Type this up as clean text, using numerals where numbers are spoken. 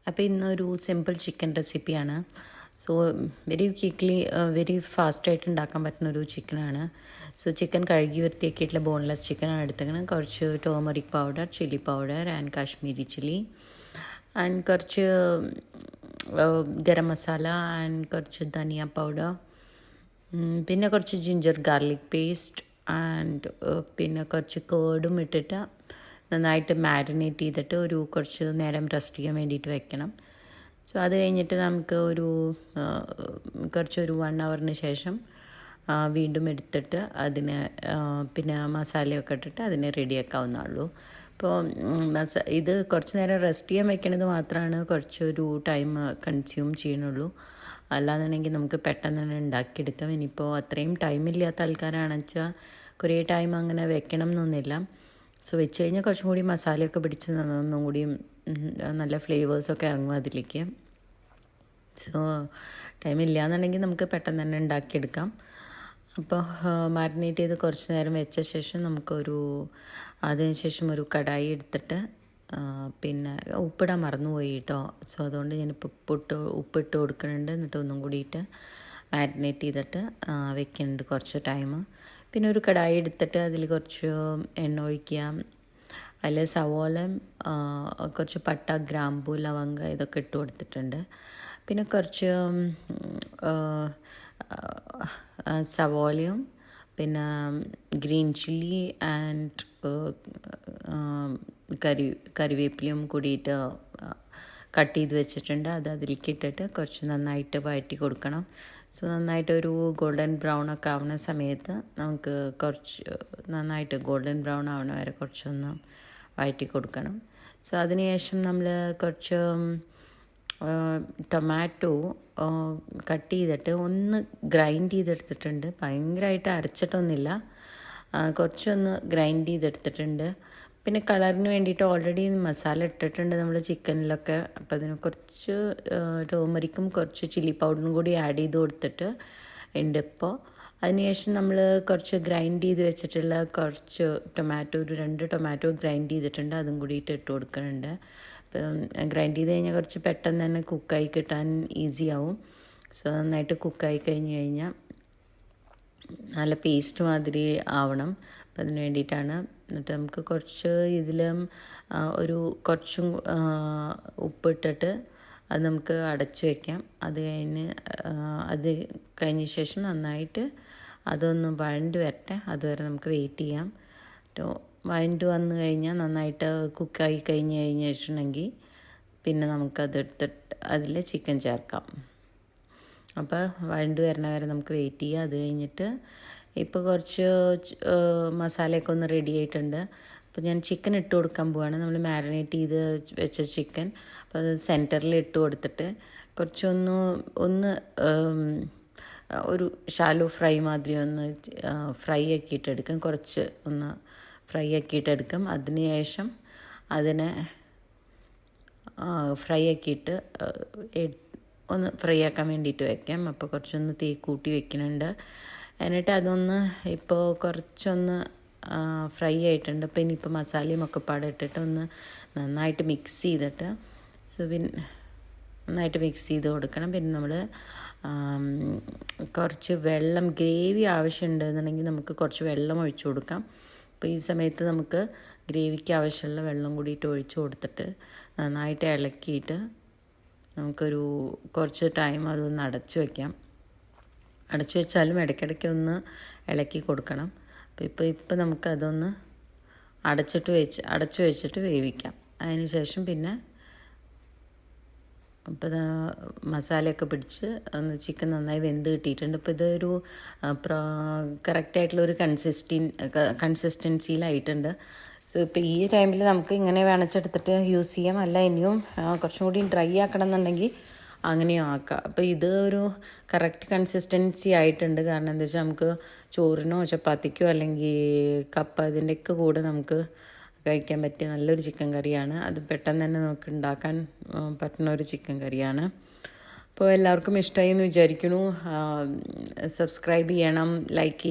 അപ്പോൾ ഇന്നൊരു simple chicken റെസിപ്പിയാണ്. സോ വെരി ക്വിക്ക്ലി വെരി ഫാസ്റ്റായിട്ട് ഉണ്ടാക്കാൻ പറ്റുന്നൊരു ചിക്കനാണ്. സോ ചിക്കൻ കഴുകി വൃത്തിയാക്കിയിട്ടുള്ള ബോൺലെസ് ചിക്കനാണ് എടുത്തേക്കുന്നത്. കുറച്ച് turmeric powder, chilli powder and Kashmiri chilli and കുറച്ച് ഗരം മസാല ആൻഡ് കുറച്ച് ധനിയ പൗഡർ, പിന്നെ കുറച്ച് ജിഞ്ചർ ഗാർലിക് പേസ്റ്റ് ആൻഡ് പിന്നെ കുറച്ച് കേർഡും ഇട്ടിട്ട് നന്നായിട്ട് മാരിനേറ്റ് ചെയ്തിട്ട് കുറച്ച് നേരം റെസ്റ്റ് ചെയ്യാൻ വേണ്ടിയിട്ട് വെക്കണം. സോ അത് കഴിഞ്ഞിട്ട് നമുക്ക് കുറച്ചൊരു 1 hourന് ശേഷം വീണ്ടും എടുത്തിട്ട് അതിന് പിന്നെ മസാലയൊക്കെ ഇട്ടിട്ട് അതിനെ റെഡിയാക്കാവുന്നതുള്ളൂ. അപ്പോൾ ഇത് കുറച്ച് നേരം റെസ്റ്റ് ചെയ്യാൻ വെക്കണത് മാത്രമാണ് കുറച്ചൊരു ടൈം കൺസ്യൂം ചെയ്യണുള്ളൂ. അല്ലാന്നുണ്ടെങ്കിൽ നമുക്ക് പെട്ടെന്ന് തന്നെ ഉണ്ടാക്കിയെടുക്കാം. ഇനിയിപ്പോൾ അത്രയും ടൈമില്ലാത്ത ആൾക്കാരാണെന്ന് വെച്ചാൽ കുറേ ടൈം അങ്ങനെ വെക്കണം എന്നൊന്നുമില്ല. സോ വെച്ച് കഴിഞ്ഞാൽ കുറച്ചും കൂടി മസാലയൊക്കെ പിടിച്ച് ഒന്നും കൂടിയും നല്ല ഫ്ലേവേഴ്സൊക്കെ ഇറങ്ങും അതിലേക്ക്. സോ ടൈമില്ല എന്നുണ്ടെങ്കിൽ നമുക്ക് പെട്ടെന്ന് തന്നെ ഉണ്ടാക്കിയെടുക്കാം. അപ്പോൾ മാരിനേറ്റ് ചെയ്ത് കുറച്ച് നേരം വെച്ച ശേഷം അതിന് ശേഷം ഒരു കടായി എടുത്തിട്ട് പിന്നെ ഉപ്പിടാൻ മറന്നുപോയി കേട്ടോ. സോ അതുകൊണ്ട് ഞാനിപ്പോൾ ഉപ്പിട്ട് കൊടുക്കുന്നുണ്ട്. എന്നിട്ട് ഒന്നും കൂടിയിട്ട് മാരിനേറ്റ് ചെയ്തിട്ട് വെക്കുന്നുണ്ട് കുറച്ച് ടൈം. പിന്നെ ഒരു കടായി എടുത്തിട്ട് അതിൽ കുറച്ച് എണ്ണ ഒഴിക്കുക. അതിൽ സവോളയും കുറച്ച് പട്ട, ഗ്രാമ്പൂ, ലവംഗ ഇതൊക്കെ ഇട്ട് കൊടുത്തിട്ടുണ്ട്. പിന്നെ കുറച്ച് സവോളയും പിന്നെ ഗ്രീൻ ചില്ലി ആൻഡ് കറിവേപ്പിലയും കൂടിയിട്ട് കട്ട് ചെയ്ത് വെച്ചിട്ടുണ്ട്. അത് അതിലേക്ക് ഇട്ടിട്ട് കുറച്ച് നന്നായിട്ട് വഴറ്റി കൊടുക്കണം. സോ നന്നായിട്ട് ഒരു ഗോൾഡൻ ബ്രൗൺ ഒക്കെ ആവുന്ന സമയത്ത് നമുക്ക് നന്നായിട്ട് ഗോൾഡൻ ബ്രൗൺ ആവണ വരെ കുറച്ചൊന്ന് വഴറ്റി കൊടുക്കണം. സോ അതിനുശേഷം നമ്മൾ കുറച്ച് ടൊമാറ്റോ കട്ട് ചെയ്തിട്ട് ഒന്ന് ഗ്രൈൻഡ് ചെയ്തെടുത്തിട്ടുണ്ട്. ഭയങ്കരമായിട്ട് അരച്ചിട്ടൊന്നുമില്ല, കുറച്ചൊന്ന് ഗ്രൈൻഡ് ചെയ്തെടുത്തിട്ടുണ്ട്. പിന്നെ കളറിന് വേണ്ടിയിട്ട് ഓൾറെഡി മസാല ഇട്ടിട്ടുണ്ട് നമ്മൾ ചിക്കനിലൊക്കെ. അപ്പോൾ അതിന് കുറച്ച് ടോമറിക്കും കുറച്ച് ചില്ലി പൗഡറും കൂടി ആഡ് ചെയ്ത് കൊടുത്തിട്ട് ഉണ്ട് ഇപ്പോൾ. അതിനുശേഷം നമ്മൾ കുറച്ച് ഗ്രൈൻഡ് ചെയ്ത് വെച്ചിട്ടുള്ള കുറച്ച് ഒരു 2 ടൊമാറ്റോ ഗ്രൈൻഡ് ചെയ്തിട്ടുണ്ട്, അതും കൂടിയിട്ട് ഇട്ട് കൊടുക്കുന്നുണ്ട്. അപ്പം ഗ്രൈൻഡ് ചെയ്ത് കഴിഞ്ഞാൽ കുറച്ച് പെട്ടെന്ന് തന്നെ കുക്കായി കിട്ടാൻ ഈസി ആവും. സോ നന്നായിട്ട് കുക്കായി കഴിഞ്ഞാൽ നല്ല പേസ്റ്റ് മാതിരി ആവണം. അപ്പം അതിന് വേണ്ടിയിട്ടാണ്. എന്നിട്ട് നമുക്ക് കുറച്ച് കുറച്ചും ഉപ്പിട്ടിട്ട് അത് നമുക്ക് അടച്ചു വയ്ക്കാം. അത് കഴിഞ്ഞ ശേഷം നന്നായിട്ട് അതൊന്ന് വഴണ്ട് വരട്ടെ, അതുവരെ നമുക്ക് വെയിറ്റ് ചെയ്യാം. വഴണ്ട് വന്നു കഴിഞ്ഞാൽ നന്നായിട്ട് കുക്കായി കഴിഞ്ഞിട്ടുണ്ടെങ്കിൽ പിന്നെ നമുക്കതെടുത്തിട്ട് അതിൽ ചിക്കൻ ചേർക്കാം. അപ്പോൾ വഴണ്ട് വരണ വരെ നമുക്ക് വെയിറ്റ് ചെയ്യാം. അത് കഴിഞ്ഞിട്ട് ഇപ്പോൾ കുറച്ച് മസാലയൊക്കെ ഒന്ന് റെഡി ആയിട്ടുണ്ട്. അപ്പോൾ ഞാൻ ചിക്കൻ ഇട്ട് കൊടുക്കാൻ പോവാണ്. നമ്മൾ മാരിനേറ്റ് ചെയ്ത് വെച്ച ചിക്കൻ. അപ്പോൾ അത് സെൻറ്ററിൽ ഇട്ട് കൊടുത്തിട്ട് കുറച്ചൊന്ന് ഒരു ഷാലോ ഫ്രൈ മാതിരി ഒന്ന് ഫ്രൈ ആക്കിയിട്ടെടുക്കാം. കുറച്ച് ഒന്ന് ഫ്രൈ ആക്കിയിട്ടെടുക്കാം. അതിന് ശേഷം അതിനെ ഫ്രൈ ആക്കിയിട്ട് ഒന്ന് ഫ്രൈ ആക്കാൻ വേണ്ടിയിട്ട് വയ്ക്കാം. അപ്പോൾ കുറച്ചൊന്ന് തീ കൂട്ടി വെക്കുന്നുണ്ട്. എന്നിട്ട് അതൊന്ന് ഇപ്പോൾ കുറച്ചൊന്ന് ഫ്രൈ ആയിട്ടുണ്ട്. അപ്പോൾ ഇനിയിപ്പോൾ മസാലയും ഒക്കെ ഇട്ടിട്ട് ഒന്ന് നന്നായിട്ട് മിക്സ് ചെയ്തിട്ട് നന്നായിട്ട് മിക്സ് ചെയ്ത് കൊടുക്കണം. പിന്നെ നമ്മൾ കുറച്ച് വെള്ളം, ഗ്രേവി ആവശ്യമുണ്ട് എന്നുണ്ടെങ്കിൽ നമുക്ക് കുറച്ച് വെള്ളം ഒഴിച്ചു കൊടുക്കാം. അപ്പോൾ ഈ സമയത്ത് നമുക്ക് ഗ്രേവിക്ക് ആവശ്യമുള്ള വെള്ളം കൂടിയിട്ട് ഒഴിച്ചു കൊടുത്തിട്ട് നന്നായിട്ട് ഇളക്കിയിട്ട് നമുക്കൊരു കുറച്ച് ടൈം അതൊന്ന് അടച്ചു വയ്ക്കാം. അടച്ചു വെച്ചാലും ഇടയ്ക്കിടയ്ക്ക് ഒന്ന് ഇളക്കി കൊടുക്കണം. അപ്പോൾ ഇപ്പം നമുക്കതൊന്ന് അടച്ചു വെച്ചിട്ട് വേവിക്കാം. അതിന് ശേഷം പിന്നെ അപ്പോൾ മസാലയൊക്കെ പിടിച്ച് ചിക്കൻ നന്നായി വെന്ത് കിട്ടിയിട്ടുണ്ട്. ഇപ്പോൾ ഇതൊരു കറക്റ്റായിട്ടുള്ളൊരു കൺസിസ്റ്റൻസിയിലായിട്ടുണ്ട്. സോ ഇപ്പോൾ ഈ ടൈമിൽ നമുക്ക് ഇങ്ങനെ വേണച്ചെടുത്തിട്ട് യൂസ് ചെയ്യാം. അല്ല ഇനിയും കുറച്ചും കൂടി ഡ്രൈ ആക്കണം എന്നുണ്ടെങ്കിൽ അങ്ങനെയും ആക്കാം. അപ്പോൾ ഇത് ഒരു കറക്റ്റ് കൺസിസ്റ്റൻസി ആയിട്ടുണ്ട്. കാരണം എന്താ വെച്ചാൽ നമുക്ക് ചോറിനോ ചപ്പാത്തിക്കോ അല്ലെങ്കിൽ കപ്പ ഇതിൻ്റെയൊക്കെ കൂടെ നമുക്ക് കഴിക്കാൻ പറ്റിയ നല്ലൊരു ചിക്കൻ കറിയാണ്. അത് പെട്ടെന്ന് തന്നെ നമുക്ക് ഉണ്ടാക്കാൻ പറ്റുന്ന ഒരു ചിക്കൻ കറിയാണ്. അപ്പോൾ എല്ലാവർക്കും ഇഷ്ടമായി എന്ന് വിചാരിക്കുന്നു. സബ്സ്ക്രൈബ് ചെയ്യണം, ലൈക്ക് ചെയ്യണം.